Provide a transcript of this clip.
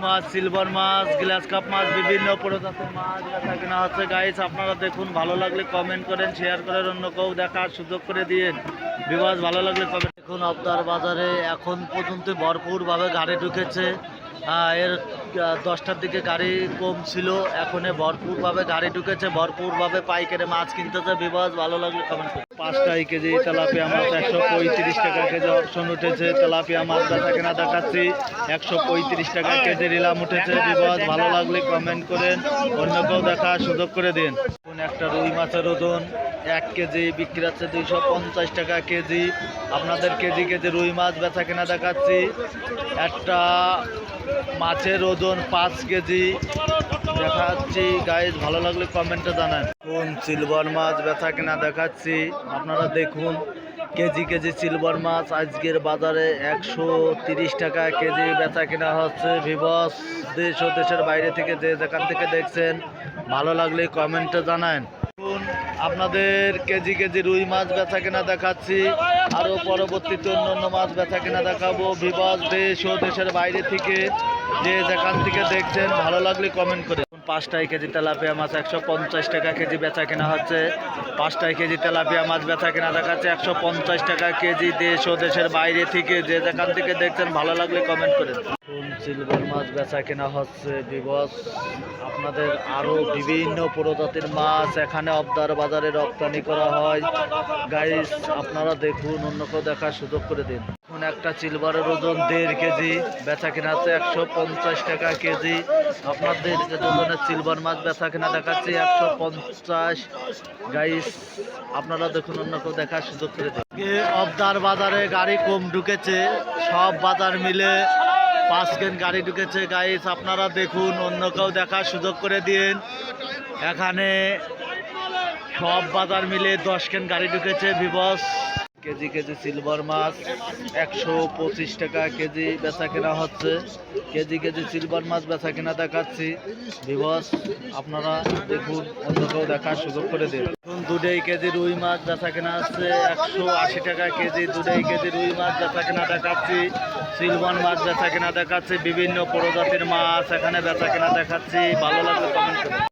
মাছ, silver মাছ, glass cup মাছ, বিভিন্ন প্রজাতির মাছ বেচা কেনা হচ্ছে গাইস। আপনারা দেখুন, ভালো লাগলে কমেন্ট করেন, শেয়ার করেন, অন্য কেউ দেখার সুযোগ করে দিন। বিবাস ভালো লাগলে কমেন্ট। দেখুন আবদার বাজারে এখন পর্যন্ত ভরপুরভাবে গাড়ি ঢুকেছে। এর 10টার দিকে গাড়ি কম ছিল, এখন ভরপুরভাবে গাড়ি ঢুকেছে, ভরপুরভাবে পাইকারি মাছ কিনতেছে। বিবাস ভালো লাগলে কমেন্ট করুন। 5 টাকা কেজি তেলাপিয়া মাছ 135 টাকা কেজি অপশন উঠেছে। তেলাপিয়া মাছ বেচা কেনা দেখাচ্ছি 135 টাকা কেজি রিলাম উঠেছে। বিবাস ভালো লাগলে কমেন্ট করেন, অন্য কেউ দেখার সুযোগ করে দিন। একটা রুই মাছের ওজন 1 কেজি বিক্রি হচ্ছে 250 টাকা কেজি। আপনাদের কেজি কেজি রুই মাছ বেচা কেনা দেখাচ্ছি। একটা মাছের ওজন 5 কেজি দেখাচ্ছি গাইজ, ভালো লাগলে কমেন্টে জানান। কোন সিলভার মাছ বেচা কেনা দেখাচ্ছি, আপনারা দেখুন। কেজি কেজি সিলভার মাছ আজকের বাজারে 130 টাকা কেজি বেচা কেনা হচ্ছে। ভিভস দেশ ও দেশের বাইরে থেকে যে যেখান থেকে দেখছেন, ভালো লাগলে কমেন্টে জানান। আপনাদের কেজি কেজি রুই মাছ বেচা কেনা দেখাচ্ছি, আরও পরবর্তীতে অন্যান্য মাছ বেচা কেনা দেখাবো। ভিভস দেশ ও দেশের বাইরে থেকে যে যেখান থেকে দেখছেন, ভালো লাগলে কমেন্ট করে। 5 টাকা কেজি তেলাপিয়া মাছ 150 টাকা কেজি বেচা কেনা হচ্ছে। 5 টাকা কেজি তেলাপিয়া মাছ বেচা কেনা দেখাচ্ছে 150 টাকা কেজি। দেশ ও দেশের বাইরে থেকে যে যেখান থেকে দেখছেন, ভালো লাগলে কমেন্ট করেন। সিলভার মাছ বেচা কেনা হচ্ছে বিবস। আপনাদের আরও বিভিন্ন প্রজাতির মাছ এখানে আবদার বাজারে রপ্তানি করা হয় গাইস। আপনারা দেখুন, অন্য কেউ দেখার সুযোগ করে দিন। এখন একটা সিলভারের ওজন 1.5 কেজি বেচা কেনা হচ্ছে 150 টাকা কেজি। আপনাদের ওজনের সিলভার মাছ বেচা কেনা দেখাচ্ছি 150 গাইস। আপনারা দেখুন, অন্য কেউ দেখার সুযোগ করে দিন। আবদার বাজারে গাড়ি কম ঢুকেছে, সব বাজার মিলে 5 কেন গাড়ি ঢুকেছে গাইস। আপনারা দেখুন, অন্য কেউ দেখার সুযোগ করে দিন। এখানে সব বাজার মিলে 10 কেন গাড়ি ঢুকেছে ভিভস। কেজি কেজি সিলভার মাছ 125 টাকা কেজি বেচা কেনা হচ্ছে। কেজি কেজি সিলভার মাছ বেচা কেনা দেখাচ্ছি ভিভস। আপনারা দেখুন, অন্য কেউ দেখার সুযোগ করে দিন। এখন 2.5 কেজি রুই মাছ বেচা কেনা হচ্ছে 180 টাকা কেজি। 2.5 কেজি রুই মাছ বেচা কেনা দেখাচ্ছি। সিলভার মাছ বেচা কেনা দেখাচ্ছি, বিভিন্ন প্রজাতির মাছ এখানে বেচা কেনা দেখাচ্ছি। ভালো লাগলে কমেন্ট করুন।